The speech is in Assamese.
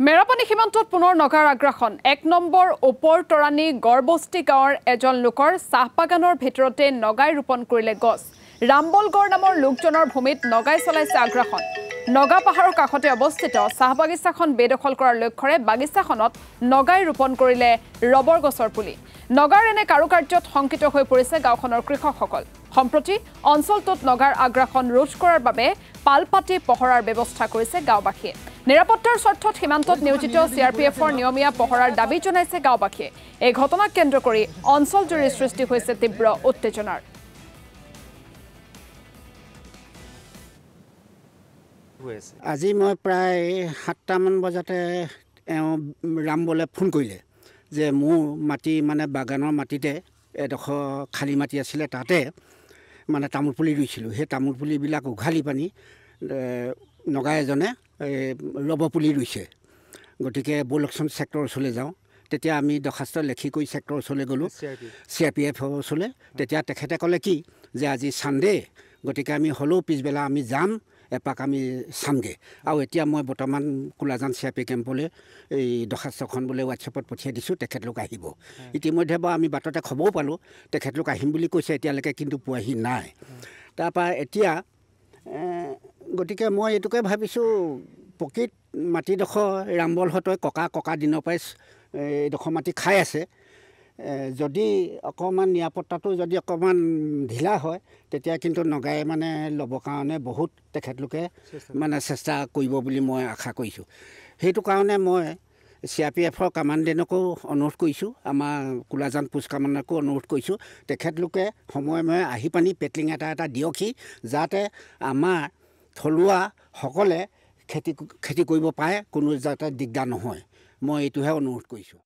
মেৰাপানী সীমান্তত পুনৰ নগাৰ আগ্ৰাসন ১ নম্বৰ ওপৰ তৰাণী গড়বস্তি গাঁৱৰ এজন লোকৰ চাহবাগানৰ ভিতৰতে নগাই ৰোপণ কৰিলে গছ ৰামবলগড় নামৰ লোকজনৰ ভূমিত নগাই চলাইছে আগ্ৰাসন নগা পাহাৰৰ কাষতে অৱস্থিত চাহ বাগিচাখন বেদখল কৰাৰ লক্ষ্যৰে বাগিচাখনত নগাই ৰোপণ কৰিলে ৰবৰ গছৰ পুলি নগাৰ এনে কাৰুকাৰ্যত শংকিত হৈ পৰিছে গাঁওখনৰ কৃষকসকল সম্প্ৰতি অঞ্চলটোত নগাৰ আগ্ৰাসন ৰোধ কৰাৰ বাবে পালপাতি পহৰাৰ ব্যৱস্থা কৰিছে গাঁওবাসীয়ে নিৰাপত্তাৰ স্বাৰ্থত সীমান্তত নিয়োজিত চিআৰপিএফৰ নিয়মীয়া পহৰাৰ দাবী জনাইছে গাঁওবাসীয়ে এই ঘটনাক কেন্দ্ৰ কৰি অঞ্চলজুৰি সৃষ্টি হৈছে তীব্ৰ উত্তেজনাৰ আজি মই প্ৰায় ৭টা মান বজাতে ৰামবলে ফোন কৰিলে যে মোৰ মাটি মানে বাগানৰ মাটিতে এডোখৰ খালী মাটি আছিলে তাতে মানে তামোল পুলি ৰুইছিলোঁ সেই তামোল পুলিবিলাক উঘালি পানি নগা এজনে ৰবৰ পুলি ৰুইছে গতিকে বলকচোন ছেক্টৰ ওচৰলৈ যাওঁ তেতিয়া আমি দৰখাস্ত লেখি কৰি ছেক্টৰ ওচৰলৈ গ'লোঁ চিআৰপিএফৰ ওচৰলৈ তেতিয়া তেখেতে ক'লে কি যে আজি ছানডে গতিকে আমি হ'লেও পিছবেলা আমি যাম এপাক আমি চামগৈ আৰু এতিয়া মই বৰ্তমান কোলাজান চিআৰপি কেম্পলৈ এই দৰখাস্তখন বোলে হোৱাটছএপত পঠিয়াই দিছোঁ তেখেতলোক আহিব ইতিমধ্যে বাৰু আমি বাটতে খবৰো পালোঁ তেখেতলোক আহিম বুলি কৈছে এতিয়ালৈকে কিন্তু পোৱাহি নাই তাৰপৰা এতিয়া গতিকে মই এইটোকে ভাবিছোঁ প্ৰকৃত মাটিডোখৰ ৰামবলহঁতই ককা দিনৰ পৰাই এইডোখৰ মাটি খাই আছে যদি অকণমান নিৰাপত্তাটো যদি অকণমান ঢিলা হয় তেতিয়া কিন্তু নগাই মানে ল'বৰ কাৰণে বহুত তেখেতলোকে মানে চেষ্টা কৰিব বুলি মই আশা কৰিছোঁ সেইটো কাৰণে মই চিআৰপিএফৰ কামাণ্ডেণ্টকো অনুৰোধ কৰিছোঁ আমাৰ কোলাজান পোষ্ট কামাণ্ডাৰকো অনুৰোধ কৰিছোঁ তেখেতলোকে সময়ে আহি পানি পেটলিং এটা দিয়কহি যাতে আমাৰ থলুৱাসকলে খেতি কৰিব পাৰে কোনো যাতে দিগদাৰ নহয় মই এইটোহে অনুৰোধ কৰিছোঁ